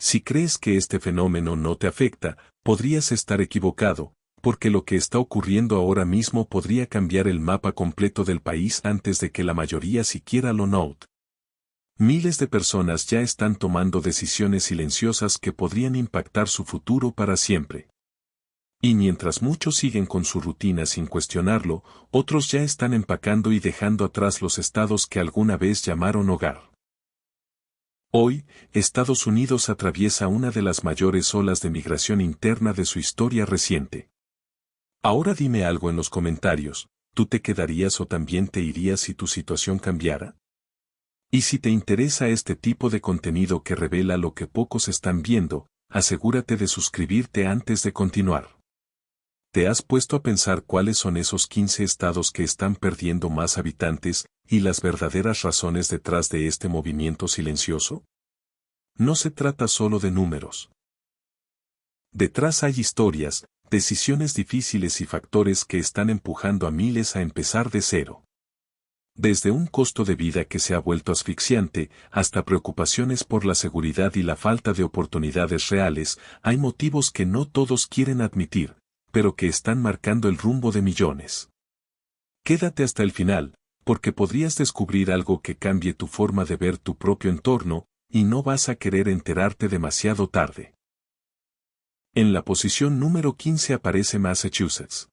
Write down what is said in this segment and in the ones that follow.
Si crees que este fenómeno no te afecta, podrías estar equivocado, porque lo que está ocurriendo ahora mismo podría cambiar el mapa completo del país antes de que la mayoría siquiera lo note. Miles de personas ya están tomando decisiones silenciosas que podrían impactar su futuro para siempre. Y mientras muchos siguen con su rutina sin cuestionarlo, otros ya están empacando y dejando atrás los estados que alguna vez llamaron hogar. Hoy, Estados Unidos atraviesa una de las mayores olas de migración interna de su historia reciente. Ahora dime algo en los comentarios, ¿tú te quedarías o también te irías si tu situación cambiara? Y si te interesa este tipo de contenido que revela lo que pocos están viendo, asegúrate de suscribirte antes de continuar. ¿Te has puesto a pensar cuáles son esos 15 estados que están perdiendo más habitantes y las verdaderas razones detrás de este movimiento silencioso? No se trata solo de números. Detrás hay historias, decisiones difíciles y factores que están empujando a miles a empezar de cero. Desde un costo de vida que se ha vuelto asfixiante, hasta preocupaciones por la seguridad y la falta de oportunidades reales, hay motivos que no todos quieren admitir, pero que están marcando el rumbo de millones. Quédate hasta el final, porque podrías descubrir algo que cambie tu forma de ver tu propio entorno, y no vas a querer enterarte demasiado tarde. En la posición número 15 aparece Massachusetts.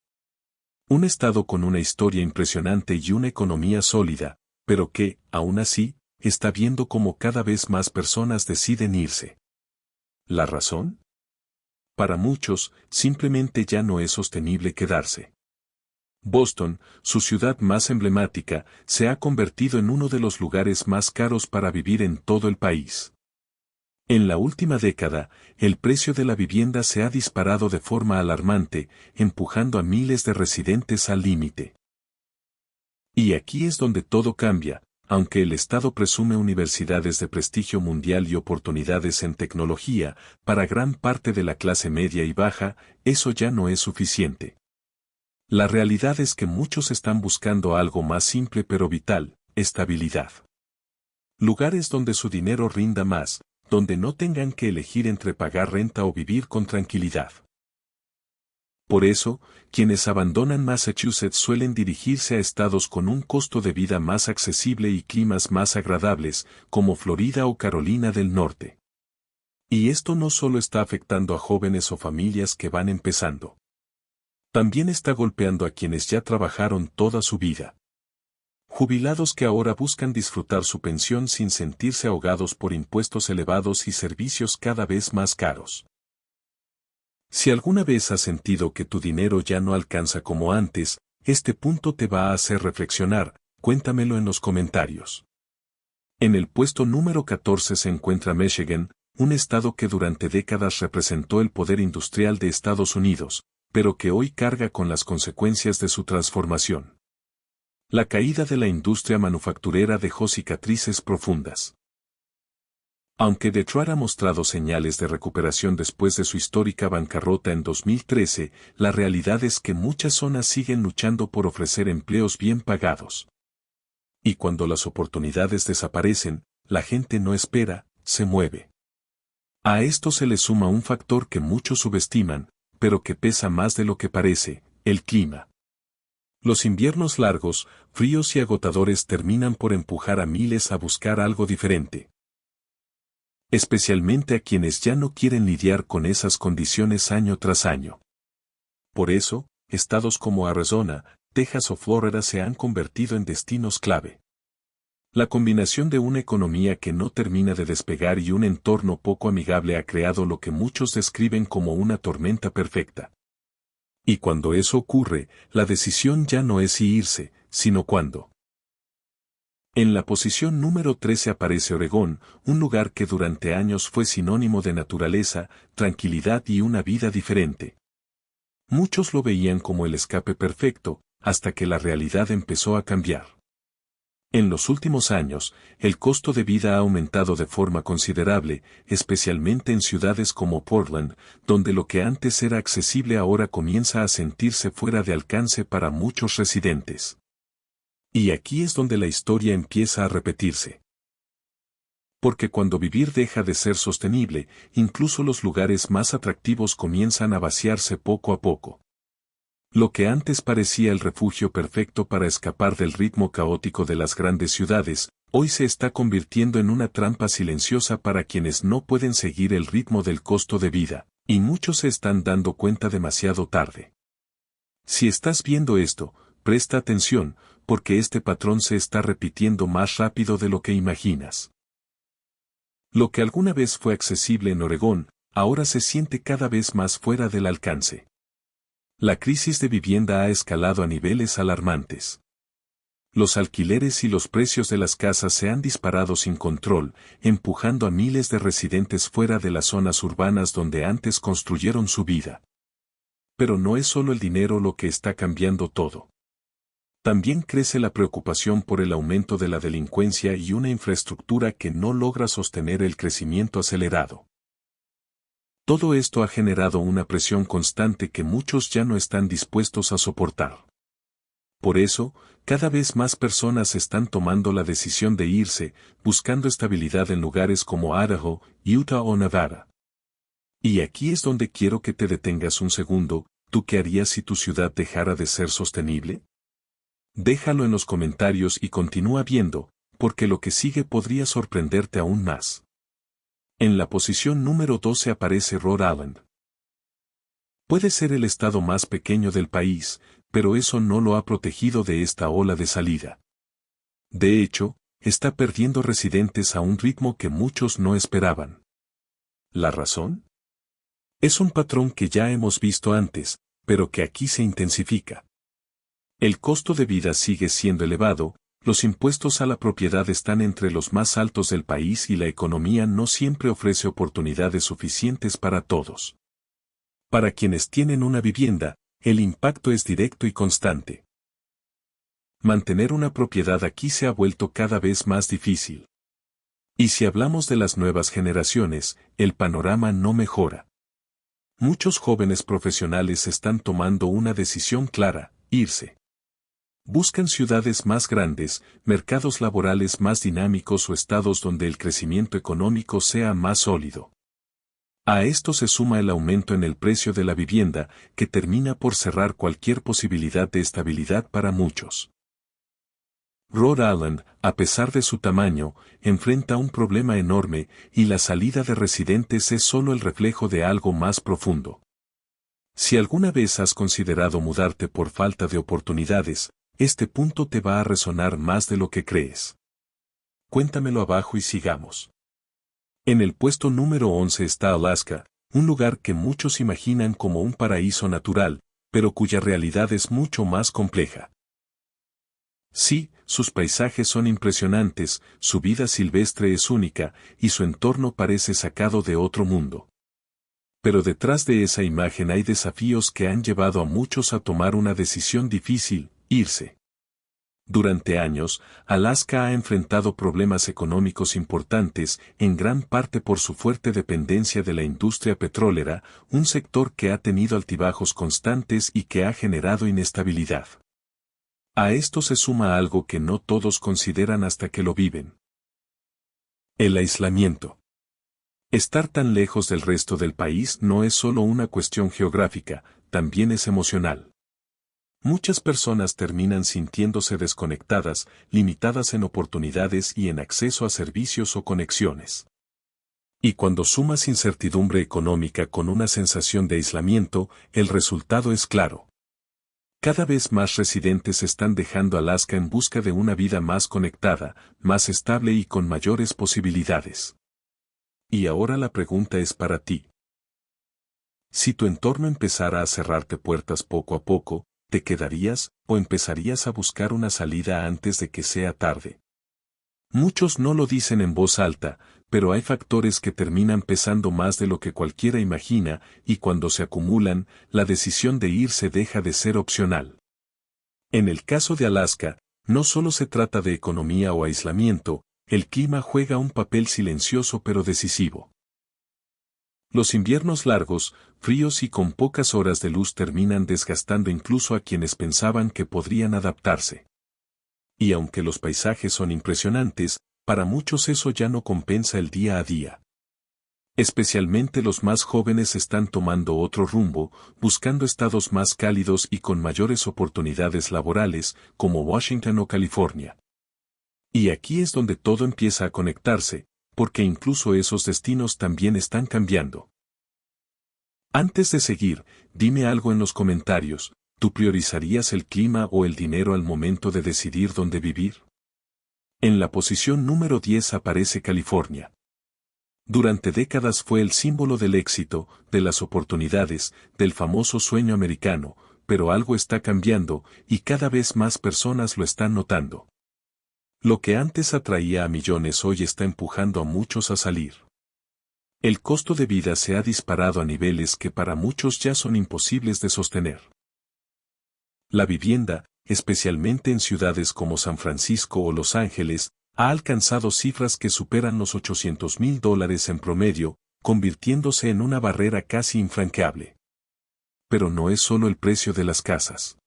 Un estado con una historia impresionante y una economía sólida, pero que, aún así, está viendo cómo cada vez más personas deciden irse. ¿La razón? Para muchos, simplemente ya no es sostenible quedarse. Boston, su ciudad más emblemática, se ha convertido en uno de los lugares más caros para vivir en todo el país. En la última década, el precio de la vivienda se ha disparado de forma alarmante, empujando a miles de residentes al límite. Y aquí es donde todo cambia. Aunque el Estado presume universidades de prestigio mundial y oportunidades en tecnología, para gran parte de la clase media y baja, eso ya no es suficiente. La realidad es que muchos están buscando algo más simple pero vital, estabilidad. Lugares donde su dinero rinda más, donde no tengan que elegir entre pagar renta o vivir con tranquilidad. Por eso, quienes abandonan Massachusetts suelen dirigirse a estados con un costo de vida más accesible y climas más agradables, como Florida o Carolina del Norte. Y esto no solo está afectando a jóvenes o familias que van empezando. También está golpeando a quienes ya trabajaron toda su vida. Jubilados que ahora buscan disfrutar su pensión sin sentirse ahogados por impuestos elevados y servicios cada vez más caros. Si alguna vez has sentido que tu dinero ya no alcanza como antes, este punto te va a hacer reflexionar, cuéntamelo en los comentarios. En el puesto número 14 se encuentra Michigan, un estado que durante décadas representó el poder industrial de Estados Unidos, pero que hoy carga con las consecuencias de su transformación. La caída de la industria manufacturera dejó cicatrices profundas. Aunque Detroit ha mostrado señales de recuperación después de su histórica bancarrota en 2013, la realidad es que muchas zonas siguen luchando por ofrecer empleos bien pagados. Y cuando las oportunidades desaparecen, la gente no espera, se mueve. A esto se le suma un factor que muchos subestiman, pero que pesa más de lo que parece, el clima. Los inviernos largos, fríos y agotadores terminan por empujar a miles a buscar algo diferente. Especialmente a quienes ya no quieren lidiar con esas condiciones año tras año. Por eso, estados como Arizona, Texas o Florida se han convertido en destinos clave. La combinación de una economía que no termina de despegar y un entorno poco amigable ha creado lo que muchos describen como una tormenta perfecta. Y cuando eso ocurre, la decisión ya no es si irse, sino cuándo. En la posición número 13 aparece Oregón, un lugar que durante años fue sinónimo de naturaleza, tranquilidad y una vida diferente. Muchos lo veían como el escape perfecto, hasta que la realidad empezó a cambiar. En los últimos años, el costo de vida ha aumentado de forma considerable, especialmente en ciudades como Portland, donde lo que antes era accesible ahora comienza a sentirse fuera de alcance para muchos residentes. Y aquí es donde la historia empieza a repetirse. Porque cuando vivir deja de ser sostenible, incluso los lugares más atractivos comienzan a vaciarse poco a poco. Lo que antes parecía el refugio perfecto para escapar del ritmo caótico de las grandes ciudades, hoy se está convirtiendo en una trampa silenciosa para quienes no pueden seguir el ritmo del costo de vida, y muchos se están dando cuenta demasiado tarde. Si estás viendo esto, presta atención, porque este patrón se está repitiendo más rápido de lo que imaginas. Lo que alguna vez fue accesible en Oregón, ahora se siente cada vez más fuera del alcance. La crisis de vivienda ha escalado a niveles alarmantes. Los alquileres y los precios de las casas se han disparado sin control, empujando a miles de residentes fuera de las zonas urbanas donde antes construyeron su vida. Pero no es solo el dinero lo que está cambiando todo. También crece la preocupación por el aumento de la delincuencia y una infraestructura que no logra sostener el crecimiento acelerado. Todo esto ha generado una presión constante que muchos ya no están dispuestos a soportar. Por eso, cada vez más personas están tomando la decisión de irse, buscando estabilidad en lugares como Idaho, Utah o Nevada. Y aquí es donde quiero que te detengas un segundo. ¿Tú qué harías si tu ciudad dejara de ser sostenible? Déjalo en los comentarios y continúa viendo, porque lo que sigue podría sorprenderte aún más. En la posición número 12 aparece Rhode Island. Puede ser el estado más pequeño del país, pero eso no lo ha protegido de esta ola de salida. De hecho, está perdiendo residentes a un ritmo que muchos no esperaban. ¿La razón? Es un patrón que ya hemos visto antes, pero que aquí se intensifica. El costo de vida sigue siendo elevado, los impuestos a la propiedad están entre los más altos del país y la economía no siempre ofrece oportunidades suficientes para todos. Para quienes tienen una vivienda, el impacto es directo y constante. Mantener una propiedad aquí se ha vuelto cada vez más difícil. Y si hablamos de las nuevas generaciones, el panorama no mejora. Muchos jóvenes profesionales están tomando una decisión clara: irse. Buscan ciudades más grandes, mercados laborales más dinámicos o estados donde el crecimiento económico sea más sólido. A esto se suma el aumento en el precio de la vivienda, que termina por cerrar cualquier posibilidad de estabilidad para muchos. Rhode Island, a pesar de su tamaño, enfrenta un problema enorme, y la salida de residentes es solo el reflejo de algo más profundo. Si alguna vez has considerado mudarte por falta de oportunidades, este punto te va a resonar más de lo que crees. Cuéntamelo abajo y sigamos. En el puesto número 11 está Alaska, un lugar que muchos imaginan como un paraíso natural, pero cuya realidad es mucho más compleja. Sí, sus paisajes son impresionantes, su vida silvestre es única, y su entorno parece sacado de otro mundo. Pero detrás de esa imagen hay desafíos que han llevado a muchos a tomar una decisión difícil: irse. Durante años, Alaska ha enfrentado problemas económicos importantes, en gran parte por su fuerte dependencia de la industria petrolera, un sector que ha tenido altibajos constantes y que ha generado inestabilidad. A esto se suma algo que no todos consideran hasta que lo viven: el aislamiento. Estar tan lejos del resto del país no es solo una cuestión geográfica, también es emocional. Muchas personas terminan sintiéndose desconectadas, limitadas en oportunidades y en acceso a servicios o conexiones. Y cuando sumas incertidumbre económica con una sensación de aislamiento, el resultado es claro. Cada vez más residentes están dejando Alaska en busca de una vida más conectada, más estable y con mayores posibilidades. Y ahora la pregunta es para ti. Si tu entorno empezara a cerrarte puertas poco a poco, ¿te quedarías o empezarías a buscar una salida antes de que sea tarde? Muchos no lo dicen en voz alta, pero hay factores que terminan pesando más de lo que cualquiera imagina, y cuando se acumulan, la decisión de irse deja de ser opcional. En el caso de Alaska, no solo se trata de economía o aislamiento, el clima juega un papel silencioso pero decisivo. Los inviernos largos, fríos y con pocas horas de luz terminan desgastando incluso a quienes pensaban que podrían adaptarse. Y aunque los paisajes son impresionantes, para muchos eso ya no compensa el día a día. Especialmente los más jóvenes están tomando otro rumbo, buscando estados más cálidos y con mayores oportunidades laborales, como Washington o California. Y aquí es donde todo empieza a conectarse, porque incluso esos destinos también están cambiando. Antes de seguir, dime algo en los comentarios, ¿tú priorizarías el clima o el dinero al momento de decidir dónde vivir? En la posición número 10 aparece California. Durante décadas fue el símbolo del éxito, de las oportunidades, del famoso sueño americano, pero algo está cambiando y cada vez más personas lo están notando. Lo que antes atraía a millones hoy está empujando a muchos a salir. El costo de vida se ha disparado a niveles que para muchos ya son imposibles de sostener. La vivienda, especialmente en ciudades como San Francisco o Los Ángeles, ha alcanzado cifras que superan los $800,000 en promedio, convirtiéndose en una barrera casi infranqueable. Pero no es solo el precio de las casas.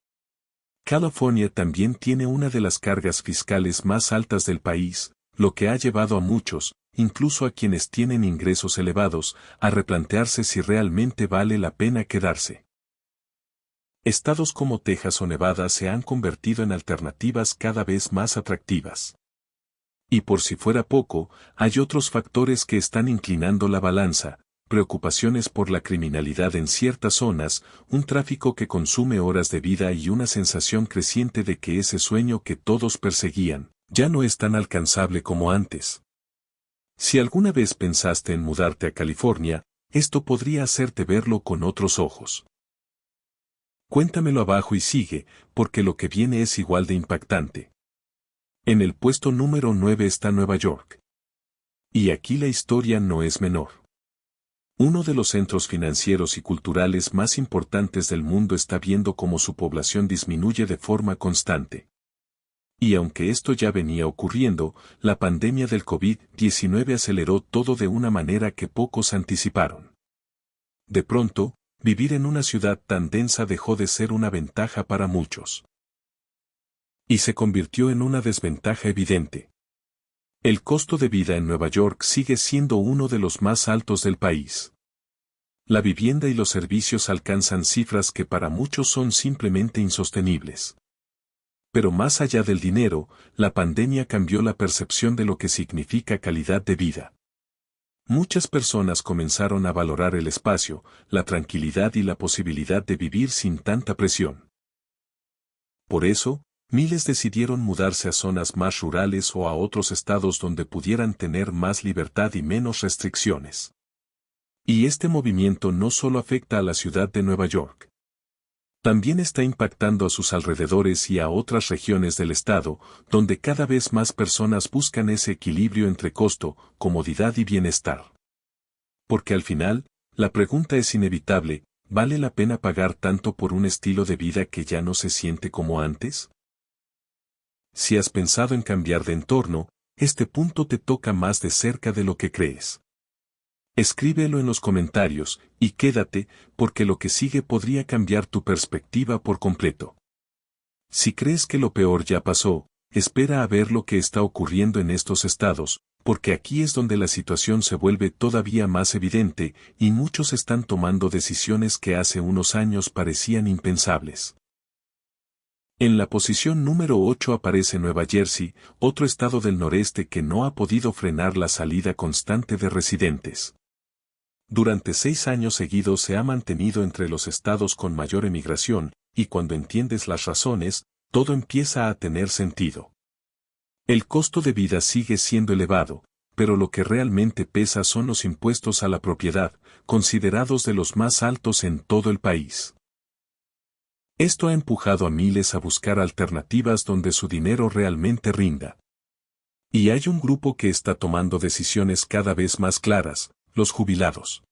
California también tiene una de las cargas fiscales más altas del país, lo que ha llevado a muchos, incluso a quienes tienen ingresos elevados, a replantearse si realmente vale la pena quedarse. Estados como Texas o Nevada se han convertido en alternativas cada vez más atractivas. Y por si fuera poco, hay otros factores que están inclinando la balanza, preocupaciones por la criminalidad en ciertas zonas, un tráfico que consume horas de vida y una sensación creciente de que ese sueño que todos perseguían, ya no es tan alcanzable como antes. Si alguna vez pensaste en mudarte a California, esto podría hacerte verlo con otros ojos. Cuéntamelo abajo y sigue, porque lo que viene es igual de impactante. En el puesto número 9 está Nueva York. Y aquí la historia no es menor. Uno de los centros financieros y culturales más importantes del mundo está viendo cómo su población disminuye de forma constante. Y aunque esto ya venía ocurriendo, la pandemia del COVID-19 aceleró todo de una manera que pocos anticiparon. De pronto, vivir en una ciudad tan densa dejó de ser una ventaja para muchos. Y se convirtió en una desventaja evidente. El costo de vida en Nueva York sigue siendo uno de los más altos del país. La vivienda y los servicios alcanzan cifras que para muchos son simplemente insostenibles. Pero más allá del dinero, la pandemia cambió la percepción de lo que significa calidad de vida. Muchas personas comenzaron a valorar el espacio, la tranquilidad y la posibilidad de vivir sin tanta presión. Por eso, miles decidieron mudarse a zonas más rurales o a otros estados donde pudieran tener más libertad y menos restricciones. Y este movimiento no solo afecta a la ciudad de Nueva York. También está impactando a sus alrededores y a otras regiones del estado, donde cada vez más personas buscan ese equilibrio entre costo, comodidad y bienestar. Porque al final, la pregunta es inevitable, ¿vale la pena pagar tanto por un estilo de vida que ya no se siente como antes? Si has pensado en cambiar de entorno, este punto te toca más de cerca de lo que crees. Escríbelo en los comentarios, y quédate, porque lo que sigue podría cambiar tu perspectiva por completo. Si crees que lo peor ya pasó, espera a ver lo que está ocurriendo en estos estados, porque aquí es donde la situación se vuelve todavía más evidente, y muchos están tomando decisiones que hace unos años parecían impensables. En la posición número 8 aparece Nueva Jersey, otro estado del noreste que no ha podido frenar la salida constante de residentes. Durante 6 años seguidos se ha mantenido entre los estados con mayor emigración, y cuando entiendes las razones, todo empieza a tener sentido. El costo de vida sigue siendo elevado, pero lo que realmente pesa son los impuestos a la propiedad, considerados de los más altos en todo el país. Esto ha empujado a miles a buscar alternativas donde su dinero realmente rinda. Y hay un grupo que está tomando decisiones cada vez más claras, los jubilados.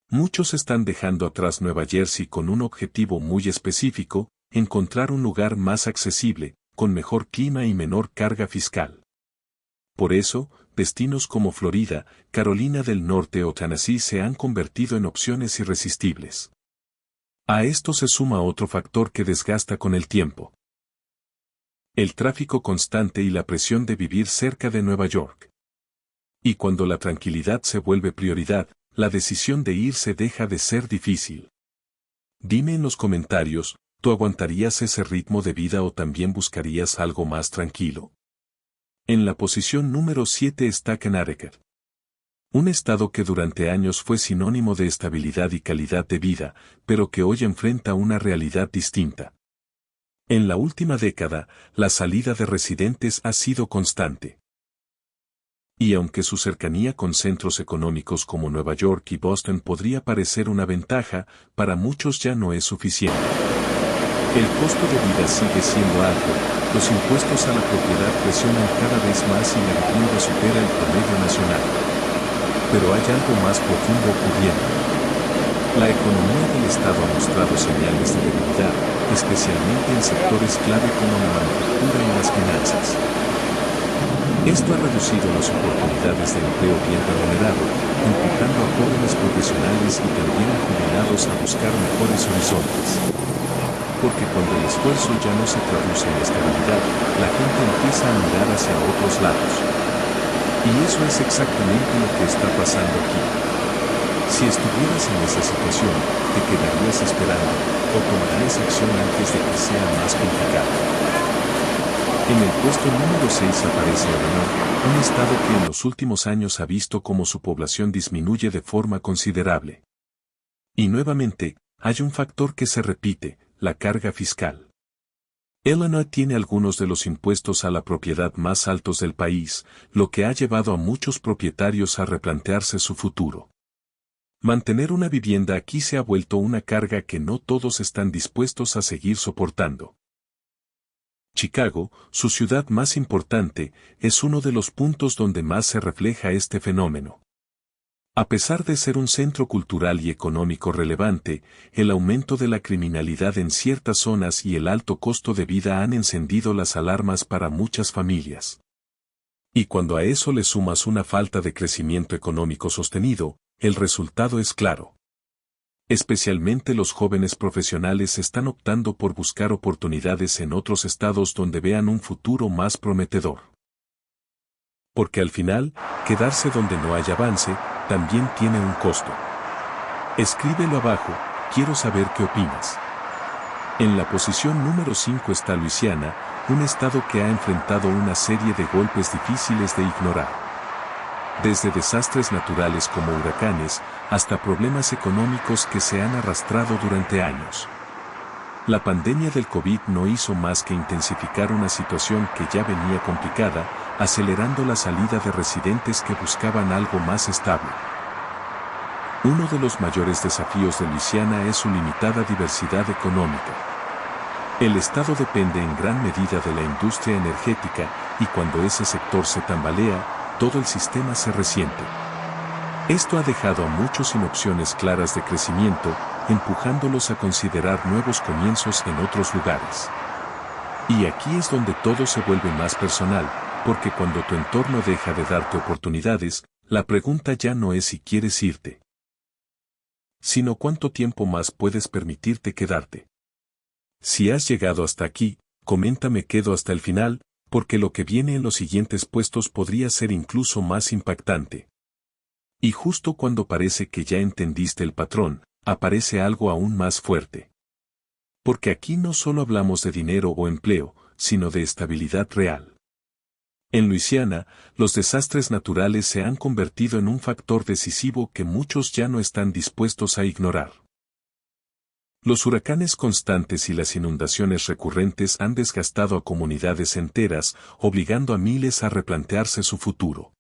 Muchos están dejando atrás Nueva Jersey con un objetivo muy específico, encontrar un lugar más accesible, con mejor clima y menor carga fiscal. Por eso, destinos como Florida, Carolina del Norte o Tennessee se han convertido en opciones irresistibles. A esto se suma otro factor que desgasta con el tiempo. el tráfico constante y la presión de vivir cerca de Nueva York. Y cuando la tranquilidad se vuelve prioridad, la decisión de irse deja de ser difícil. Dime en los comentarios, ¿tú aguantarías ese ritmo de vida o también buscarías algo más tranquilo? En la posición número 7 está Connecticut. Un estado que durante años fue sinónimo de estabilidad y calidad de vida, pero que hoy enfrenta una realidad distinta. En la última década, la salida de residentes ha sido constante. Y aunque su cercanía con centros económicos como Nueva York y Boston podría parecer una ventaja, para muchos ya no es suficiente. El costo de vida sigue siendo alto, los impuestos a la propiedad presionan cada vez más y la vivienda supera el promedio nacional. Pero hay algo más profundo ocurriendo. La economía del Estado ha mostrado señales de debilidad, especialmente en sectores clave como la manufactura y las finanzas. Esto ha reducido las oportunidades de empleo bien remunerado, empujando a jóvenes profesionales y también a jubilados a buscar mejores horizontes. Porque cuando el esfuerzo ya no se traduce en estabilidad, la gente empieza a mirar hacia otros lados. Y eso es exactamente lo que está pasando aquí. Si estuvieras en esa situación, ¿te quedarías esperando o tomarías acción antes de que sea más complicado? En el puesto número 6 aparece Illinois, un estado que en los últimos años ha visto cómo su población disminuye de forma considerable. Y nuevamente, hay un factor que se repite, la carga fiscal. Illinois tiene algunos de los impuestos a la propiedad más altos del país, lo que ha llevado a muchos propietarios a replantearse su futuro. Mantener una vivienda aquí se ha vuelto una carga que no todos están dispuestos a seguir soportando. Chicago, su ciudad más importante, es uno de los puntos donde más se refleja este fenómeno. A pesar de ser un centro cultural y económico relevante, el aumento de la criminalidad en ciertas zonas y el alto costo de vida han encendido las alarmas para muchas familias. Y cuando a eso le sumas una falta de crecimiento económico sostenido, el resultado es claro. Especialmente los jóvenes profesionales están optando por buscar oportunidades en otros estados donde vean un futuro más prometedor. Porque al final, quedarse donde no hay avance, también tiene un costo. Escríbelo abajo, quiero saber qué opinas. En la posición número 5 está Luisiana, un estado que ha enfrentado una serie de golpes difíciles de ignorar. Desde desastres naturales como huracanes, hasta problemas económicos que se han arrastrado durante años. La pandemia del COVID no hizo más que intensificar una situación que ya venía complicada, acelerando la salida de residentes que buscaban algo más estable. Uno de los mayores desafíos de Luisiana es su limitada diversidad económica. El estado depende en gran medida de la industria energética, y cuando ese sector se tambalea, todo el sistema se resiente. Esto ha dejado a muchos sin opciones claras de crecimiento, empujándolos a considerar nuevos comienzos en otros lugares. Y aquí es donde todo se vuelve más personal, porque cuando tu entorno deja de darte oportunidades, la pregunta ya no es si quieres irte, sino cuánto tiempo más puedes permitirte quedarte. Si has llegado hasta aquí, comenta me quedo hasta el final, porque lo que viene en los siguientes puestos podría ser incluso más impactante. Y justo cuando parece que ya entendiste el patrón, aparece algo aún más fuerte. Porque aquí no solo hablamos de dinero o empleo, sino de estabilidad real. En Luisiana, los desastres naturales se han convertido en un factor decisivo que muchos ya no están dispuestos a ignorar. Los huracanes constantes y las inundaciones recurrentes han desgastado a comunidades enteras, obligando a miles a replantearse su futuro.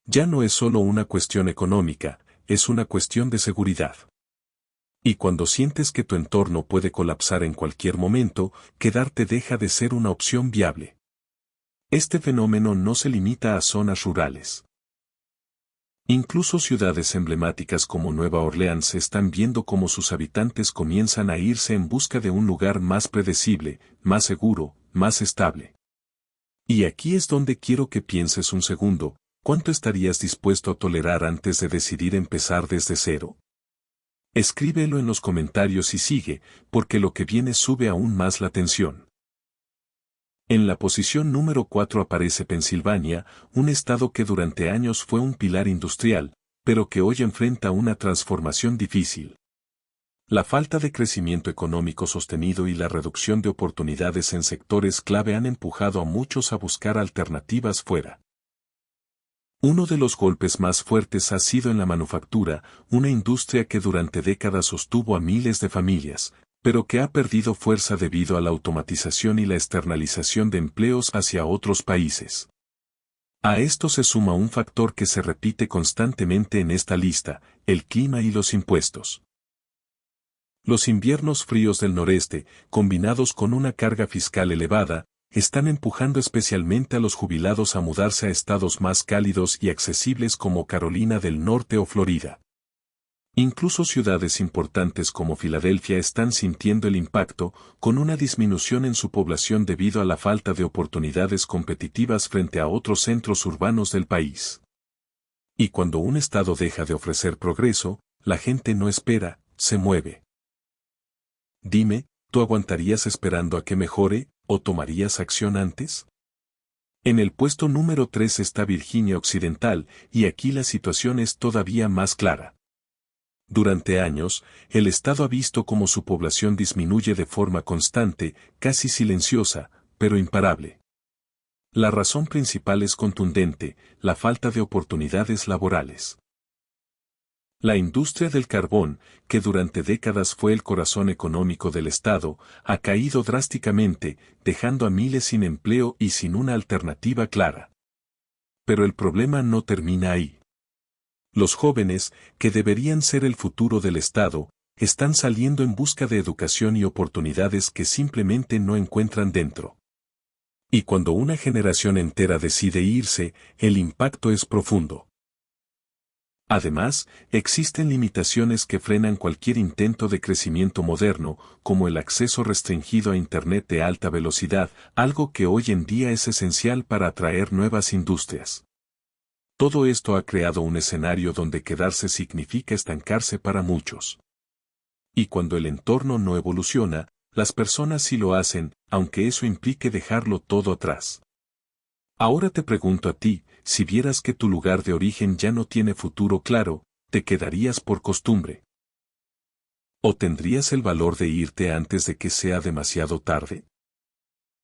Ya no es solo una cuestión económica, es una cuestión de seguridad. Y cuando sientes que tu entorno puede colapsar en cualquier momento, quedarte deja de ser una opción viable. Este fenómeno no se limita a zonas rurales. Incluso ciudades emblemáticas como Nueva Orleans están viendo cómo sus habitantes comienzan a irse en busca de un lugar más predecible, más seguro, más estable. Y aquí es donde quiero que pienses un segundo, ¿cuánto estarías dispuesto a tolerar antes de decidir empezar desde cero? Escríbelo en los comentarios y sigue, porque lo que viene sube aún más la tensión. En la posición número 4 aparece Pensilvania, un estado que durante años fue un pilar industrial, pero que hoy enfrenta una transformación difícil. La falta de crecimiento económico sostenido y la reducción de oportunidades en sectores clave han empujado a muchos a buscar alternativas fuera. Uno de los golpes más fuertes ha sido en la manufactura, una industria que durante décadas sostuvo a miles de familias, pero que ha perdido fuerza debido a la automatización y la externalización de empleos hacia otros países. A esto se suma un factor que se repite constantemente en esta lista, el clima y los impuestos. Los inviernos fríos del noreste, combinados con una carga fiscal elevada, están empujando especialmente a los jubilados a mudarse a estados más cálidos y accesibles como Carolina del Norte o Florida. Incluso ciudades importantes como Filadelfia están sintiendo el impacto, con una disminución en su población debido a la falta de oportunidades competitivas frente a otros centros urbanos del país. Y cuando un estado deja de ofrecer progreso, la gente no espera, se mueve. Dime, ¿tú aguantarías esperando a que mejore, o tomarías acción antes? En el puesto número 3 está Virginia Occidental, y aquí la situación es todavía más clara. Durante años, el Estado ha visto cómo su población disminuye de forma constante, casi silenciosa, pero imparable. La razón principal es contundente, la falta de oportunidades laborales. La industria del carbón, que durante décadas fue el corazón económico del Estado, ha caído drásticamente, dejando a miles sin empleo y sin una alternativa clara. Pero el problema no termina ahí. Los jóvenes, que deberían ser el futuro del Estado, están saliendo en busca de educación y oportunidades que simplemente no encuentran dentro. Y cuando una generación entera decide irse, el impacto es profundo. Además, existen limitaciones que frenan cualquier intento de crecimiento moderno, como el acceso restringido a Internet de alta velocidad, algo que hoy en día es esencial para atraer nuevas industrias. Todo esto ha creado un escenario donde quedarse significa estancarse para muchos. Y cuando el entorno no evoluciona, las personas sí lo hacen, aunque eso implique dejarlo todo atrás. Ahora te pregunto a ti, si vieras que tu lugar de origen ya no tiene futuro claro, ¿te quedarías por costumbre? ¿O tendrías el valor de irte antes de que sea demasiado tarde?